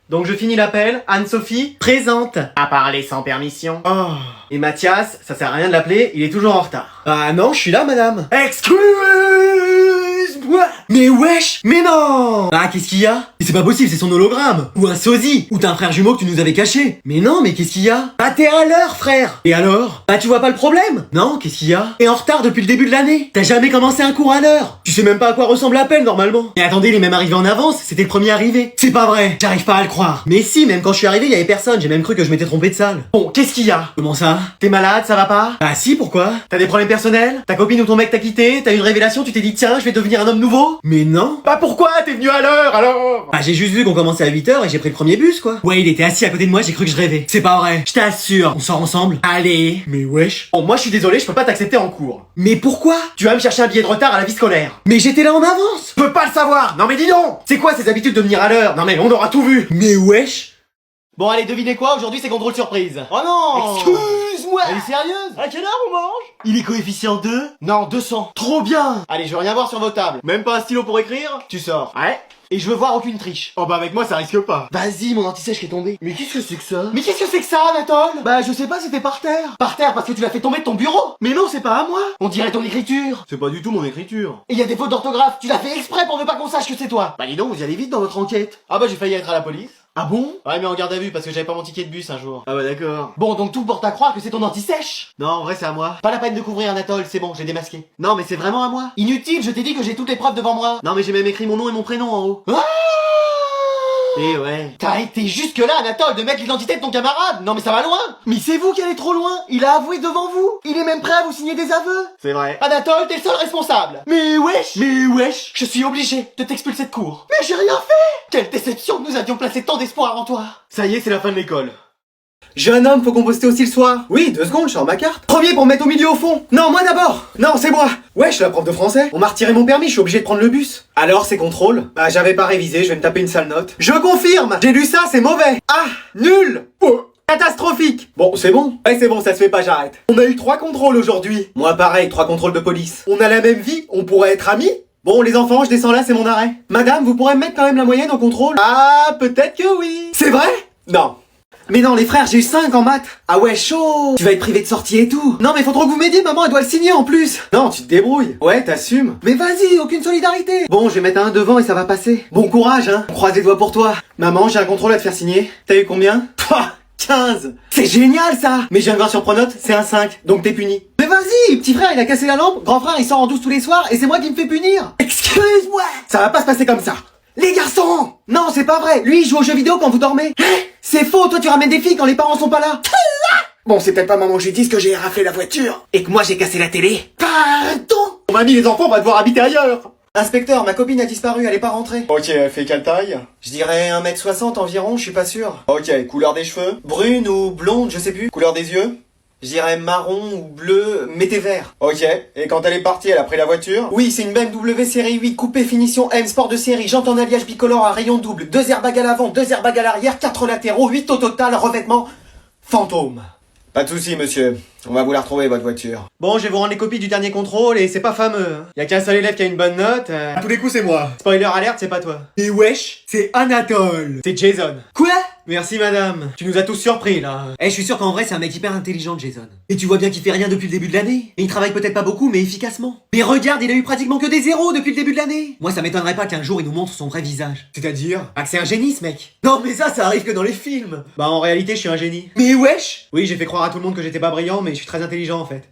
Donc je finis l'appel, Anne-Sophie, présente. À parler sans permission. Oh. Et Mathias, ça sert à rien de l'appeler, il est toujours en retard. Ah non, je suis là, madame. Excuse-moi. Mais wesh, mais non. Ah, qu'est-ce qu'il y a? Mais c'est pas possible, c'est son hologramme. Ou un sosie. Ou t'as un frère jumeau que tu nous avais caché. Mais non, mais qu'est-ce qu'il y a? Bah t'es à l'heure, frère. Et alors? Bah tu vois pas le problème? Non, qu'est-ce qu'il y a? T'es en retard depuis le début de l'année. T'as jamais commencé un cours à l'heure. Tu sais même pas à quoi ressemble l'appel, normalement. Mais attendez, il est même arrivé en avance, c'était le premier arrivé. C'est pas vrai, j'arrive pas à le croire. Mais si, même quand je suis arrivé, il y avait personne, j'ai même cru que je m'étais trompé de salle. Bon, qu'est-ce qu'il y a? Comment ça? T'es malade, ça va pas? Ah si, pourquoi? T'as des problèmes personnels? Ta copine ou ton mec t'a quitté? T'as eu une révélation, tu t'es dit tiens, je vais devenir un homme nouveau? Mais non. Bah pourquoi? T'es venu à l'heure alors? Bah j'ai juste vu qu'on commençait à 8h et j'ai pris le premier bus quoi. Ouais, il était assis à côté de moi, j'ai cru que je rêvais. C'est pas vrai. Je t'assure, on sort ensemble. Allez. Mais wesh. Bon, moi je suis désolé, je peux pas t'accepter en cours. Mais pourquoi? Tu vas me chercher un billet de retard à la vie scolaire. Mais j'étais là en avance. Je peux pas le savoir. Non mais dis donc. C'est quoi ces habitudes de venir à l'heure? Non mais on aura tout vu. Mais wesh. Bon allez, devinez quoi, aujourd'hui c'est contrôle surprise. Oh non. Excuse-moi. Elle est sérieuse? À quelle heure on mange? Il est coefficient 2? Non, 200. Trop bien. Allez, je veux rien voir sur vos tables. Même pas un stylo pour écrire? Tu sors. Ouais. Et je veux voir aucune triche. Oh bah avec moi ça risque pas. Vas-y, mon anti-sèche qui est tombé. Mais qu'est-ce que c'est que ça? Mais qu'est-ce que c'est que ça, Anatole? Bah je sais pas, c'était par terre. Par terre parce que tu l'as fait tomber de ton bureau. Mais non, c'est pas à moi. On dirait ton écriture. C'est pas du tout mon écriture. Et y a des fautes d'orthographe. Tu l'as fait exprès pour ne pas qu'on sache que c'est toi. Bah dis donc, vous y allez vite dans votre enquête. Ah bah j'ai failli être à la police. Ah bon? Ouais mais en garde à vue parce que j'avais pas mon ticket de bus un jour. Ah bah d'accord. Bon donc tout porte à croire que c'est ton anti-sèche. Non en vrai c'est à moi. Pas la peine de couvrir Anatole, c'est bon, j'ai démasqué. Non mais c'est vraiment à moi. Inutile, je t'ai dit que j'ai toutes les preuves devant moi. Non mais j'ai même écrit mon nom et mon prénom en haut. Ah et ouais. T'as été jusque là Anatole de mettre l'identité de ton camarade. Non mais ça va loin. Mais c'est vous qui allez trop loin. Il a avoué devant vous. Il est même prêt à vous signer des aveux. C'est vrai. Anatole, t'es le seul responsable. Mais wesh. Mais wesh. Je suis obligé de t'expulser de cours. Mais j'ai rien fait. Quelle déception, nous avions placé tant d'espoir en toi. Ça y est, c'est la fin de l'école. Jeune homme, faut composter aussi le soir. Oui, 2 secondes, je sors ma carte. Premier pour me mettre au milieu au fond. Non, moi d'abord. Non, c'est moi. Ouais, je suis la prof de français. On m'a retiré mon permis, je suis obligé de prendre le bus. Alors, c'est contrôle. Bah, j'avais pas révisé, je vais me taper une sale note. Je confirme. J'ai lu ça, c'est mauvais. Ah, nul. Oh. Catastrophique. Bon, c'est bon. Ouais, c'est bon, ça se fait pas, j'arrête. On a eu 3 contrôles aujourd'hui. Moi, pareil, 3 contrôles de police. On a la même vie, on pourrait être amis. Bon, les enfants, je descends là, c'est mon arrêt. Madame, vous pourrez me mettre quand même la moyenne en contrôle? Ah, peut-être que oui. C'est vrai? Non. Mais non, les frères, j'ai eu 5 en maths. Ah ouais, chaud. Tu vas être privé de sortie et tout. Non, mais faut trop que vous m'aidiez, maman, elle doit le signer en plus. Non, tu te débrouilles. Ouais, t'assumes. Mais vas-y, aucune solidarité. Bon, je vais mettre un devant et ça va passer. Bon courage, hein. Croise les doigts pour toi. Maman, j'ai un contrôle à te faire signer. T'as eu combien? Pouah, 15. C'est génial, ça. Mais je viens de voir sur Pronote, c'est un 5, donc t'es puni. Mais vas-y, petit frère, il a cassé la lampe. Grand frère, il sort en douce tous les soirs et c'est moi qui me fais punir. Excuse-moi. Ça va pas se passer comme ça. Les garçons! Non, c'est pas vrai! Lui, il joue aux jeux vidéo quand vous dormez! C'est faux! Toi, tu ramènes des filles quand les parents sont pas là! Bon, c'est peut-être pas maman que j'ai dit que j'ai raflé la voiture et que moi j'ai cassé la télé. Pardon! Mamie, les enfants, on va devoir habiter ailleurs! Inspecteur, ma copine a disparu, elle est pas rentrée. Ok, elle fait quelle taille? Je dirais 1m60 environ, je suis pas sûr. Ok, couleur des cheveux? Brune ou blonde, je sais plus. Couleur des yeux? Je dirais marron ou bleu, mettez vert. Ok, et quand elle est partie, elle a pris la voiture? Oui, c'est une BMW série 8, coupé finition M, sport de série, jantes en alliage bicolore à rayon double, 2 airbags à l'avant, 2 airbags à l'arrière, 4 latéraux, 8 au total, revêtement fantôme. Pas de soucis, monsieur. On va vous la retrouver, votre voiture. Bon, je vais vous rendre les copies du dernier contrôle et c'est pas fameux. Y a qu'un seul élève qui a une bonne note. À tous les coups, c'est moi. Spoiler alerte, c'est pas toi. Et wesh, c'est Anatole. C'est Jason. Quoi? Merci madame. Tu nous as tous surpris là. Eh, je suis sûr qu'en vrai c'est un mec hyper intelligent, Jason. Et tu vois bien qu'il fait rien depuis le début de l'année. Et il travaille peut-être pas beaucoup, mais efficacement. Mais regarde, il a eu pratiquement que des zéros depuis le début de l'année. Moi ça m'étonnerait pas qu'un jour il nous montre son vrai visage. C'est-à-dire? Ah, que c'est un génie ce mec. Non mais ça arrive que dans les films. Bah en réalité je suis un génie. Mais wesh. Oui, j'ai fait croire à tout le monde que j'étais pas brillant, mais je suis très intelligent en fait.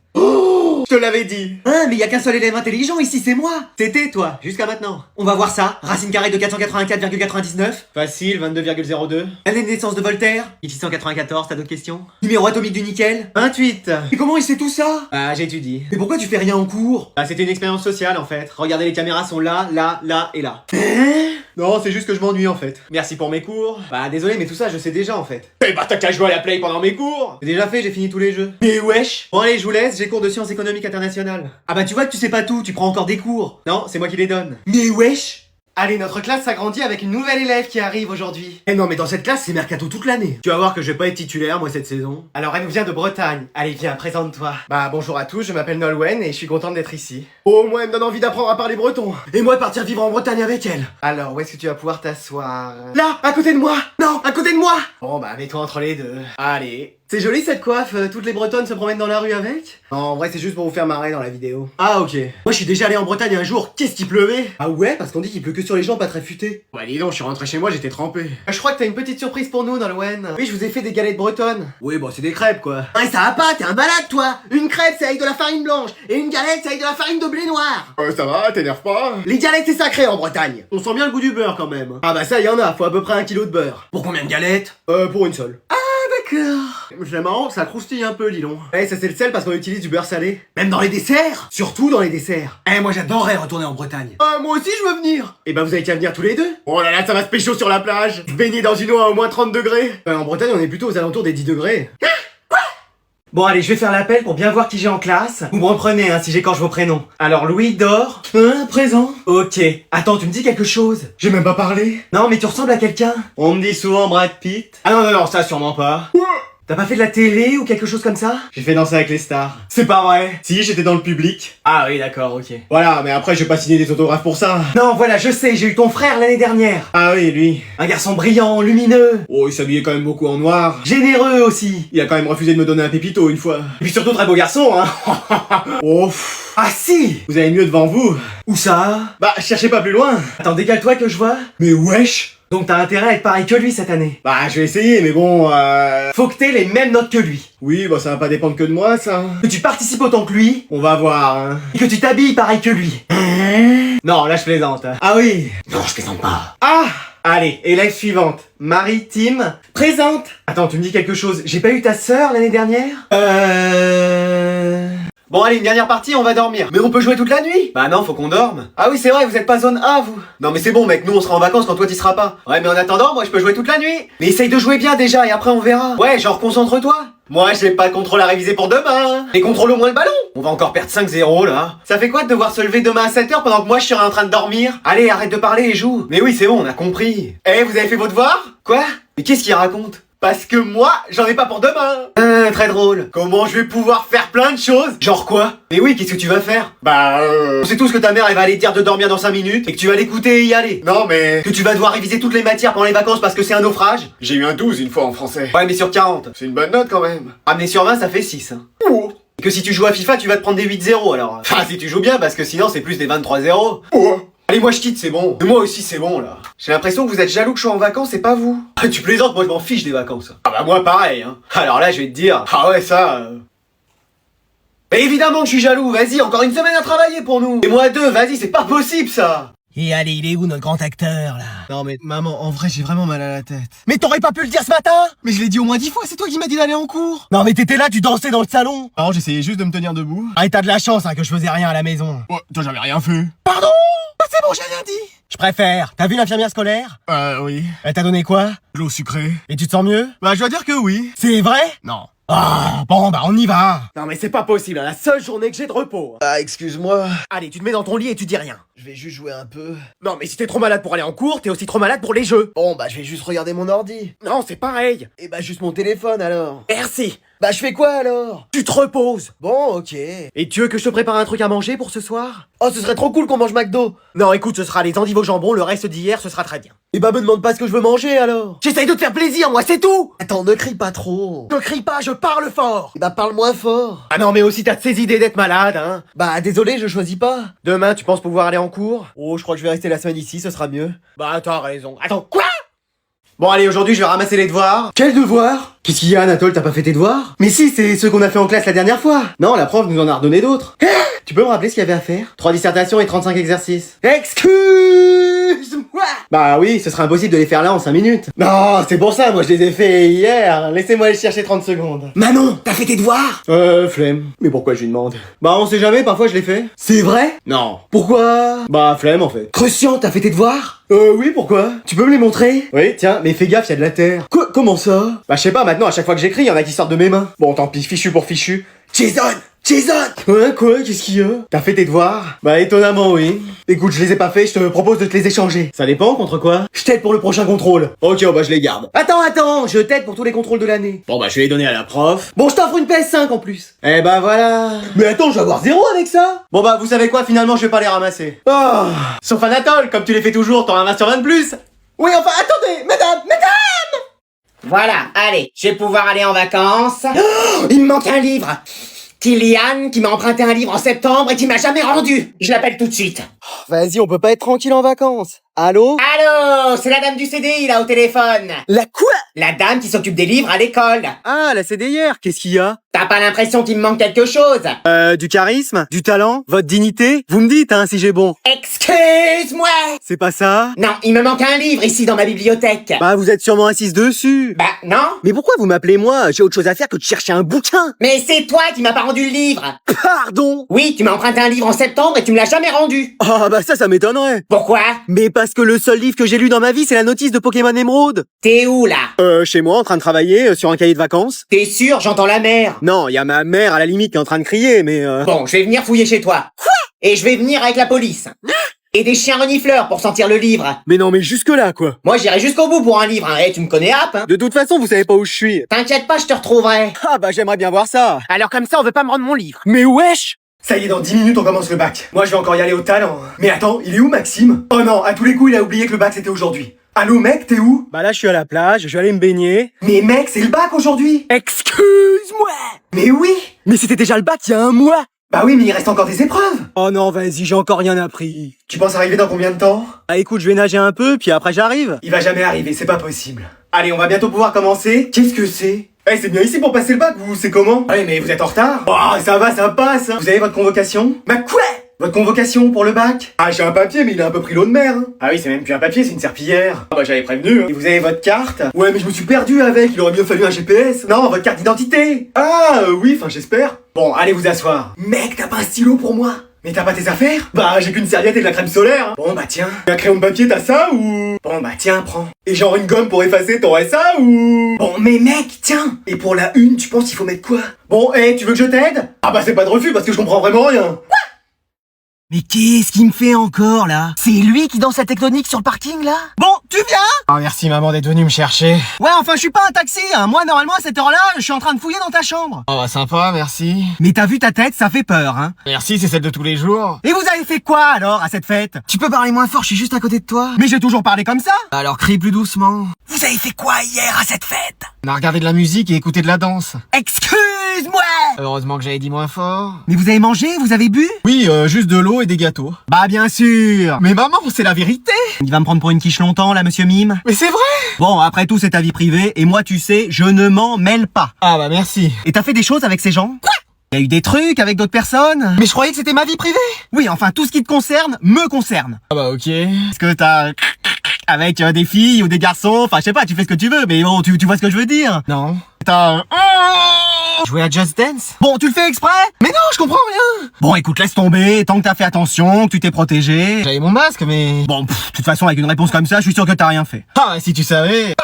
Je te l'avais dit. Hein, mais y a qu'un seul élève intelligent ici, c'est moi. C'était toi, jusqu'à maintenant. On va voir ça. Racine carrée de 484,99. Facile, 22,02. Année de naissance de Voltaire. 1694, t'as d'autres questions? Numéro atomique du nickel. 28. Et comment il sait tout ça? Ah, j'étudie. Mais pourquoi tu fais rien en cours? Ah, c'était une expérience sociale en fait. Regardez, les caméras sont là, là, là et là. Non, c'est juste que je m'ennuie en fait. Merci pour mes cours. Bah désolé, mais tout ça je sais déjà en fait. Eh bah t'as qu'à jouer à la play pendant mes cours. C'est déjà fait, j'ai fini tous les jeux. Mais wesh. Bon allez, je vous laisse, j'ai cours de sciences économiques internationales. Ah bah tu vois que tu sais pas tout, tu prends encore des cours. Non, c'est moi qui les donne. Mais wesh. Allez, notre classe s'agrandit avec une nouvelle élève qui arrive aujourd'hui. Eh non, mais dans cette classe, c'est mercato toute l'année. Tu vas voir que je vais pas être titulaire, moi, cette saison. Alors, elle nous vient de Bretagne. Allez, viens, présente-toi. Bah, bonjour à tous, je m'appelle Nolwenn et je suis contente d'être ici. Oh, moi, elle me donne envie d'apprendre à parler breton. Et moi, partir vivre en Bretagne avec elle. Alors, où est-ce que tu vas pouvoir t'asseoir? Là, à côté de moi. Non, à côté de moi. Bon, bah, mets-toi entre les deux. Allez. C'est joli cette coiffe, toutes les Bretonnes se promènent dans la rue avec? Non, en vrai, c'est juste pour vous faire marrer dans la vidéo. Ah, ok. Moi, je suis déjà allé en Bretagne un jour. Qu'est-ce qu'il pleuvait? Ah ouais? Parce qu'on dit qu'il pleut que sur les gens pas très futés. Ouais, dis donc, je suis rentré chez moi, j'étais trempé. Je crois que t'as une petite surprise pour nous, Nolwenn. Oui, je vous ai fait des galettes bretonnes. Oui, bon, c'est des crêpes, quoi. Ouais, ça va pas, t'es un malade, toi. Une crêpe, c'est avec de la farine blanche. Et une galette, c'est avec de la farine de blé noir. Ça va, t'énerve pas. Les galettes, c'est sacré en Bretagne. On sent bien le goût du beurre, quand même. Ah bah ça, y en a, faut à peu près 1 kilo de beurre. Pour combien de galettes? Pour une seule. D'accord. C'est marrant, ça croustille un peu, dis donc. Ouais, ça c'est le sel parce qu'on utilise du beurre salé. Même dans les desserts? Surtout dans les desserts. Eh, moi, j'adorerais retourner en Bretagne. Moi aussi je veux venir. Et bah vous avez qu'à venir tous les deux. Oh là là, ça va se pécho sur la plage. Se baigner dans une eau à au moins 30 degrés. En Bretagne, on est plutôt aux alentours des 10 degrés. Bon allez, je vais faire l'appel pour bien voir qui j'ai en classe. Vous me reprenez si j'écorche vos prénoms. Alors Louis Dor. Présent. Ok. Attends, tu me dis quelque chose? J'ai même pas parlé. Non mais tu ressembles à quelqu'un. On me dit souvent Brad Pitt. Ah non, ça sûrement pas. T'as pas fait de la télé ou quelque chose comme ça? J'ai fait danser avec les stars. C'est pas vrai. Si, j'étais dans le public. Ah oui, d'accord, ok. Voilà, mais après, je vais pas signer des autographes pour ça. Non, voilà, je sais, j'ai eu ton frère l'année dernière. Ah oui, lui. Un garçon brillant, lumineux. Oh, il s'habillait quand même beaucoup en noir. Généreux aussi. Il a quand même refusé de me donner un pépito une fois. Et puis surtout très beau garçon, hein. Oh. Ah si. Vous avez mieux devant vous. Où ça? Bah, cherchez pas plus loin. Attends, décale-toi que je vois. Mais wesh. Donc t'as intérêt à être pareil que lui cette année. Bah, je vais essayer, mais bon, Faut que t'aies les mêmes notes que lui. Oui, bah ça va pas dépendre que de moi, ça. Que tu participes autant que lui. On va voir, hein. Et que tu t'habilles pareil que lui. Non, là je plaisante. Ah oui. Non, je plaisante pas. Ah. Allez, élève suivante. Marie-Tim. Présente. Attends, tu me dis quelque chose. J'ai pas eu ta sœur l'année dernière? Bon allez, une dernière partie, on va dormir. Mais on peut jouer toute la nuit? Bah non, faut qu'on dorme. Ah oui, c'est vrai, vous êtes pas zone A, vous. Non mais c'est bon mec, nous on sera en vacances quand toi t'y seras pas. Ouais, mais en attendant, moi je peux jouer toute la nuit. Mais essaye de jouer bien déjà et après on verra. Ouais, genre concentre-toi. Moi j'ai pas de contrôle à réviser pour demain. Et contrôle au moins le ballon. On va encore perdre 5-0 là. Ça fait quoi de devoir se lever demain à 7h pendant que moi je serai en train de dormir? Allez, arrête de parler et joue. Mais oui, c'est bon, on a compris. Eh, vous avez fait vos devoirs? Quoi? Mais qu'est-ce qu'il raconte? Parce que moi, j'en ai pas pour demain. Très drôle. Comment je vais pouvoir faire plein de choses? Genre quoi? Mais oui, qu'est-ce que tu vas faire? Bah, on sait tous que ta mère, elle va aller te dire de dormir dans 5 minutes et que tu vas l'écouter et y aller. Non, mais... Que tu vas devoir réviser toutes les matières pendant les vacances parce que c'est un naufrage. J'ai eu un 12 une fois en français. Ouais, mais sur 40. C'est une bonne note quand même. Ah, mais sur 20, ça fait 6. Hein. Oh. Et que si tu joues à FIFA, tu vas te prendre des 8-0 alors. Enfin, si tu joues bien, parce que sinon, c'est plus des 23-0. Oh. Allez, moi je quitte, c'est bon. Et moi aussi, c'est bon là. J'ai l'impression que vous êtes jaloux que je sois en vacances et pas vous. Ah, tu plaisantes, moi je m'en fiche des vacances. Ah bah moi pareil, hein. Alors là, je vais te dire. Ah ouais, ça... Mais évidemment que je suis jaloux, vas-y, encore une semaine à travailler pour nous. Et moi 2, vas-y, c'est pas possible ça. Et allez, il est où notre grand acteur là? Non mais maman, en vrai j'ai vraiment mal à la tête. Mais t'aurais pas pu le dire ce matin? Mais je l'ai dit au moins 10 fois, c'est toi qui m'as dit d'aller en cours. Non mais t'étais là, tu dansais dans le salon. Alors j'essayais juste de me tenir debout. Ah et t'as de la chance hein, que je faisais rien à la maison. Oh, toi j'avais rien fait. Pardon? Bah c'est bon, j'ai rien dit. Je préfère. T'as vu l'infirmière scolaire? Oui. Elle t'a donné quoi? L'eau sucrée. Et tu te sens mieux? Bah je dois dire que oui. C'est vrai? Non. Ah, bon bah on y va. Non mais c'est pas possible, la seule journée que j'ai de repos. Ah excuse-moi. Allez, tu te mets dans ton lit et tu dis rien. Je vais juste jouer un peu. Non mais si t'es trop malade pour aller en cours, t'es aussi trop malade pour les jeux. Bon bah je vais juste regarder mon ordi. Non, c'est pareil. Et bah juste mon téléphone alors. Merci. Bah je fais quoi alors? Tu te reposes. Bon ok. Et tu veux que je te prépare un truc à manger pour ce soir? Oh ce serait trop cool qu'on mange McDo. Non écoute, ce sera les endives au jambon, le reste d'hier, ce sera très bien. Et bah me demande pas ce que je veux manger alors. J'essaye de te faire plaisir, moi, c'est tout. Attends, ne crie pas trop. Ne crie pas, je parle fort. Et bah parle moins fort. Ah non mais aussi t'as de ces idées d'être malade, hein. Bah désolé, je choisis pas. Demain, tu penses pouvoir aller en cours? Oh je crois que je vais rester la semaine ici, ce sera mieux. Bah t'as raison. Attends, quoi? Bon allez, aujourd'hui je vais ramasser les devoirs. Quel devoir? Qu'est-ce qu'il y a Anatole, t'as pas fait tes devoirs? Mais si, c'est ceux qu'on a fait en classe la dernière fois. Non, la prof nous en a redonné d'autres. Tu peux me rappeler ce qu'il y avait à faire? 3 dissertations et 35 exercices. Excuse-moi. Bah oui, ce serait impossible de les faire là en 5 minutes. Non, c'est pour ça, moi je les ai fait hier. Laissez-moi les chercher 30 secondes. Manon, t'as fait tes devoirs? Flemme. Mais pourquoi je lui demande? Bah on sait jamais, parfois je les fais. C'est vrai? Non. Pourquoi? Bah flemme en fait. Crucian, t'as fait tes devoirs? Oui, pourquoi? Tu peux me les montrer? Oui, tiens, mais fais gaffe, y a de la terre. Comment ça? Bah je sais pas, maintenant à chaque fois que j'écris, y en a qui sortent de mes mains. Bon, tant pis, fichu pour fichu. Jason, Jason! Quoi? Qu'est-ce qu'il y a? T'as fait tes devoirs? Bah étonnamment oui. Écoute, je les ai pas faits, je te propose de te les échanger. Ça dépend, contre quoi? Je t'aide pour le prochain contrôle. Ok, bah je les garde. Attends, je t'aide pour tous les contrôles de l'année. Bon bah je vais les donner à la prof. Bon, je t'offre une PS5 en plus. Eh bah voilà. Mais attends, je vais avoir 0 avec ça. Bon bah vous savez quoi, finalement je vais pas les ramasser. Oh. Sauf Anatole, comme tu les fais toujours, t'en ramasses sur 20 de plus. Oui, enfin attendez, mesdames. Voilà, allez, je vais pouvoir aller en vacances. Oh, il me manque un livre. Kylian qui m'a emprunté un livre en septembre et qui m'a jamais rendu. Je l'appelle tout de suite. Vas-y, on peut pas être tranquille en vacances. Allô? Allô, c'est la dame du CDI là au téléphone. La quoi? La dame qui s'occupe des livres à l'école. Ah, la CDIR, qu'est-ce qu'il y a? T'as pas l'impression qu'il me manque quelque chose? Du charisme? Du talent? Votre dignité? Vous me dites, hein, si j'ai bon. Excuse-moi. C'est pas ça? Non, il me manque un livre ici dans ma bibliothèque. Bah, vous êtes sûrement assise dessus. Bah non. Mais pourquoi vous m'appelez moi? J'ai autre chose à faire que de chercher un bouquin. Mais c'est toi qui m'as pas rendu le livre. Pardon? Oui, tu m'as emprunté un livre en septembre et tu me l'as jamais rendu. Ah, bah ça m'étonnerait. Pourquoi? Mais parce que le seul livre que j'ai lu dans ma vie, c'est la notice de Pokémon Émeraude. T'es où là? Chez moi, en train de travailler, sur un cahier de vacances. T'es sûr, j'entends la mer. Non, y a ma mère à la limite qui est en train de crier, mais Bon, je vais venir fouiller chez toi. Quoi? Et je vais venir avec la police. Et des chiens renifleurs pour sentir le livre. Mais non, mais jusque-là, quoi. Moi, j'irai jusqu'au bout pour un livre, hein. Eh, tu me connais, Hap, hein. De toute façon, vous savez pas où je suis. T'inquiète pas, je te retrouverai. Ah, bah j'aimerais bien voir ça. Alors comme ça, on veut pas me rendre mon livre. Mais wesh! Ça y est, dans 10 minutes, on commence le bac. Moi, je vais encore y aller au talent. Mais attends, il est où Maxime? Oh non, à tous les coups, il a oublié que le bac c'était aujourd'hui. Allô mec, t'es où? Bah là, je suis à la plage, je vais aller me baigner. Mais mec, c'est le bac aujourd'hui. Excuse-moi! Mais oui. Mais c'était déjà le bac il y a un mois! Bah oui, mais il reste encore des épreuves. Oh non, vas-y, j'ai encore rien appris. Tu penses arriver dans combien de temps? Ah écoute, je vais nager un peu, puis après j'arrive. Il va jamais arriver, c'est pas possible. Allez, on va bientôt pouvoir commencer. Qu'est-ce que c'est? Eh, c'est bien ici pour passer le bac, vous, c'est comment? Ouais, mais vous êtes en retard. Oh, ça va, ça passe. Vous avez votre convocation? Bah quoi? Votre convocation pour le bac? Ah, j'ai un papier, mais il a un peu pris l'eau de mer. Hein. Ah oui, c'est même plus un papier, c'est une serpillière. Ah bah j'avais prévenu. Hein. Et vous avez votre carte? Ouais, mais je me suis perdu avec, il aurait mieux fallu un GPS. Non, votre carte d'identité. Ah, oui, enfin j'espère. Bon, allez vous asseoir. Mec, t'as pas un stylo pour moi? Mais t'as pas tes affaires? Bah j'ai qu'une serviette et de la crème solaire. Hein. Bon bah tiens. Un crayon de papier, t'as ça ou? Bon bah tiens, prends. Et genre une gomme pour effacer, t'aurais ça ou? Bon mais mec, tiens. Et pour la une, tu penses qu'il faut mettre quoi? Bon, tu veux que je t'aide? Ah bah c'est pas de refus parce que je comprends vraiment rien. Mais qu'est-ce qu'il me fait encore, là? C'est lui qui danse la tectonique sur le parking, là? Bon, tu viens? Ah merci maman d'être venue me chercher. Ouais, enfin, je suis pas un taxi, hein. Moi, normalement, à cette heure-là, je suis en train de fouiller dans ta chambre. Oh bah sympa, merci. Mais t'as vu ta tête, ça fait peur, hein. Merci, c'est celle de tous les jours. Et vous avez fait quoi, alors, à cette fête? Tu peux parler moins fort, je suis juste à côté de toi. Mais j'ai toujours parlé comme ça. Alors crie plus doucement. Vous avez fait quoi hier à cette fête? On a regardé de la musique et écouté de la danse. Excuse-moi! Heureusement que j'avais dit moins fort. Mais vous avez mangé? Vous avez bu? Oui, juste de l'eau et des gâteaux. Bah, bien sûr. Mais maman, c'est la vérité. Il va me prendre pour une quiche longtemps, là, monsieur Mime. Mais c'est vrai. Bon, après tout, c'est ta vie privée, et moi, tu sais, je ne m'en mêle pas. Ah bah merci. Et t'as fait des choses avec ces gens? Quoi? Il y a eu des trucs avec d'autres personnes? Mais je croyais que c'était ma vie privée. Oui, enfin, tout ce qui te concerne, me concerne. Ah bah ok. Est-ce que t'as... avec des filles ou des garçons, enfin, je sais pas, tu fais ce que tu veux, mais bon, tu vois ce que je veux dire? Non. T'as... Jouer à Just Dance? Bon, tu le fais exprès? Mais non, je comprends rien. Bon, écoute, laisse tomber, tant que t'as fait attention, que tu t'es protégé... J'avais mon masque, mais... Bon, de toute façon, avec une réponse comme ça, je suis sûr que t'as rien fait. Ah, si tu savais...